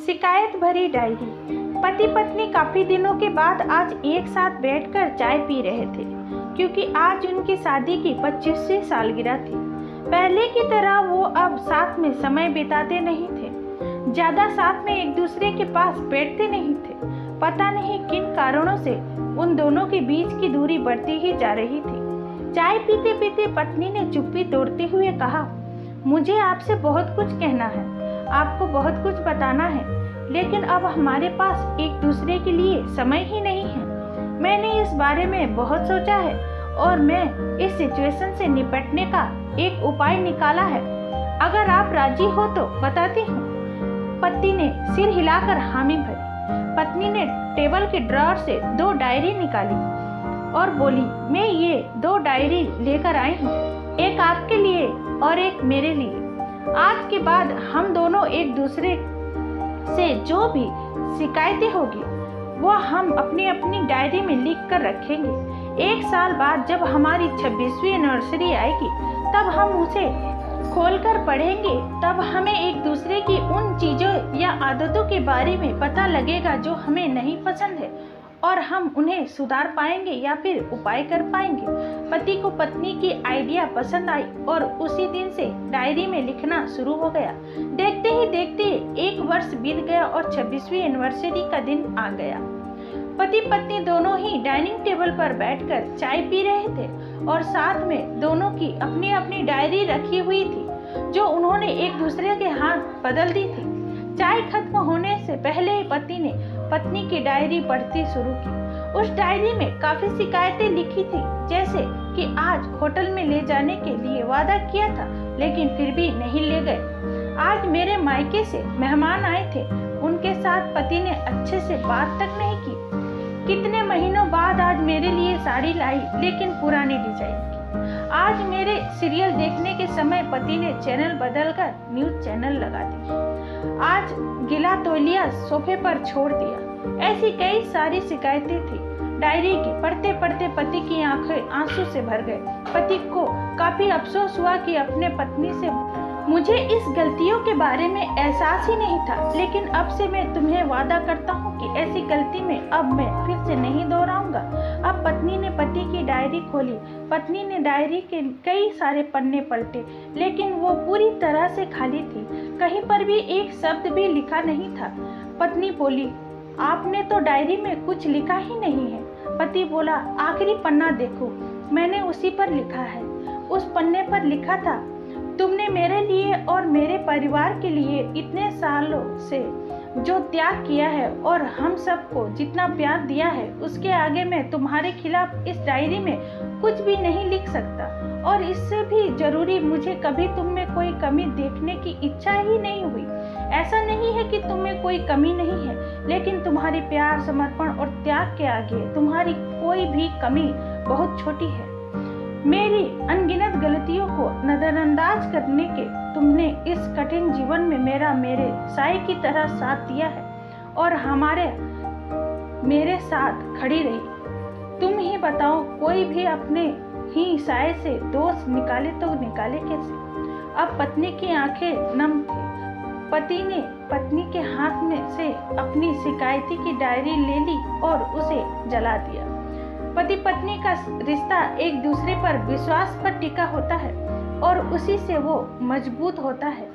शिकायत भरी डायरी। पति पत्नी काफी दिनों के बाद आज एक साथ बैठकर चाय पी रहे थे, क्योंकि आज उनकी शादी की 25वीं सालगिरह थी। पहले की तरह वो अब साथ में समय बिताते नहीं थे, ज्यादा साथ में एक दूसरे के पास बैठते नहीं थे। पता नहीं किन कारणों से उन दोनों के बीच की दूरी बढ़ती ही जा रही थी। चाय पीते पीते पत्नी ने चुप्पी तोड़ते हुए कहा, मुझे आपसे बहुत कुछ कहना है, आपको बहुत कुछ बताना है, लेकिन अब हमारे पास एक दूसरे के लिए समय ही नहीं है। मैंने इस बारे में बहुत सोचा है और मैं इस सिचुएशन से निपटने का एक उपाय निकाला है। अगर आप राजी हो तो बताती हूँ। पति ने सिर हिलाकर हामी भरी। पत्नी ने टेबल के ड्रॉअर से 2 डायरी निकाली और बोली, मैं ये 2 डायरी लेकर आई हूँ, एक आपके लिए और एक मेरे लिए। आज के बाद हम दोनों एक दूसरे से जो भी शिकायतें होगी वो हम अपनी अपनी डायरी में लिख कर रखेंगे। 1 साल बाद जब हमारी 26वीं एनिवर्सरी आएगी तब हम उसे खोलकर पढ़ेंगे। तब हमें एक दूसरे की उन चीज़ों या आदतों के बारे में पता लगेगा जो हमें नहीं पसंद है और हम उन्हें सुधार पाएंगे या फिर उपाय कर पाएंगे। पति को पत्नी की आइडिया पसंद आई और उसी दिन से डायरी में लिखना शुरू हो गया। देखते ही देखते 1 वर्ष बीत गया और 26वीं एनिवर्सरी का दिन आ गया। पति पत्नी दोनों ही डाइनिंग टेबल पर बैठकर चाय पी रहे थे और साथ में दोनों की अपनी अपनी डायरी रखी हुई थी जो उन्होंने एक दूसरे के हाथ बदल दी थी। चाय खत्म होने से पहले ही पति ने पत्नी की डायरी पढ़ती शुरू की। उस डायरी में काफी शिकायतें लिखी थी, जैसे कि आज होटल में ले जाने के लिए वादा किया था लेकिन फिर भी नहीं ले गए। आज मेरे मायके से मेहमान आए थे, उनके साथ पति ने अच्छे से बात तक नहीं की। कितने महीनों बाद आज मेरे लिए साड़ी लाई, लेकिन पुरानी डिजाइन की। आज मेरे सीरियल देखने के समय पति ने चैनल बदलकर न्यूज चैनल लगा दी। आज गीला तौलिया सोफे पर छोड़ दिया। ऐसी कई सारी शिकायतें थी। डायरी की पढ़ते पढ़ते पति की आंखें आंसू से भर गए। पति को काफी अफसोस हुआ कि अपने पत्नी से मुझे इस गलतियों के बारे में एहसास ही नहीं था, लेकिन अब से मैं तुम्हें वादा करता हूँ कि ऐसी गलती में अब मैं फिर से नहीं दोहराऊंगा। अब पत्नी ने पति की डायरी खोली। पत्नी ने डायरी के कई सारे पन्ने पलटे, लेकिन वो पूरी तरह से खाली थी। कहीं पर भी एक शब्द भी लिखा नहीं था। पत्नी बोली, आपने तो डायरी में कुछ लिखा ही नहीं है। पति बोला, आखिरी पन्ना देखो, मैंने उसी पर लिखा है। उस पन्ने पर लिखा था, तुमने मेरे लिए और मेरे परिवार के लिए इतने सालों से जो त्याग किया है और हम सबको जितना प्यार दिया है, उसके आगे मैं तुम्हारे खिलाफ इस डायरी में कुछ भी नहीं लिख सकता। और इससे भी जरूरी, मुझे कभी तुम में कोई कमी देखने की इच्छा ही नहीं हुई। ऐसा नहीं है कि तुम में कोई कमी नहीं है, लेकिन तुम्हारे प्यार, समर्पण और त्याग के आगे तुम्हारी कोई भी कमी बहुत छोटी है। मेरी अनगिनत गलतियों को नजरअंदाज करने के तुमने इस कठिन जीवन में मेरे साए की तरह साथ दिया है और मेरे साथ खड़ी रही। तुम ही बताओ, कोई भी अपने ही साए से दोष निकाले तो निकाले कैसे। अब पत्नी की आंखें नम थी। पति ने पत्नी के हाथ में से अपनी शिकायती की डायरी ले ली और उसे जला दिया। पति पत्नी का रिश्ता एक दूसरे पर विश्वास पर टिका होता है और उसी से वो मजबूत होता है।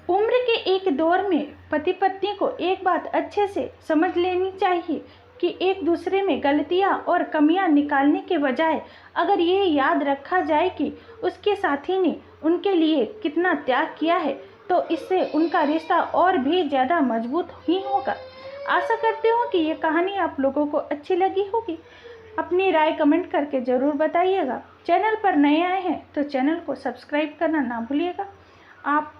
उम्र के एक दौर में पति पत्नी को एक बात अच्छे से समझ लेनी चाहिए कि एक दूसरे में गलतियां और कमियां निकालने के बजाय अगर ये याद रखा जाए कि उसके साथी ने उनके लिए कितना त्याग किया है, तो इससे उनका रिश्ता और भी ज़्यादा मजबूत ही होगा। आशा करती हूँ कि ये कहानी आप लोगों को अच्छी लगी होगी। अपनी राय कमेंट करके ज़रूर बताइएगा। चैनल पर नए आए हैं तो चैनल को सब्सक्राइब करना ना भूलिएगा। आप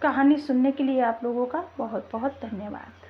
कहानी सुनने के लिए आप लोगों का बहुत बहुत धन्यवाद।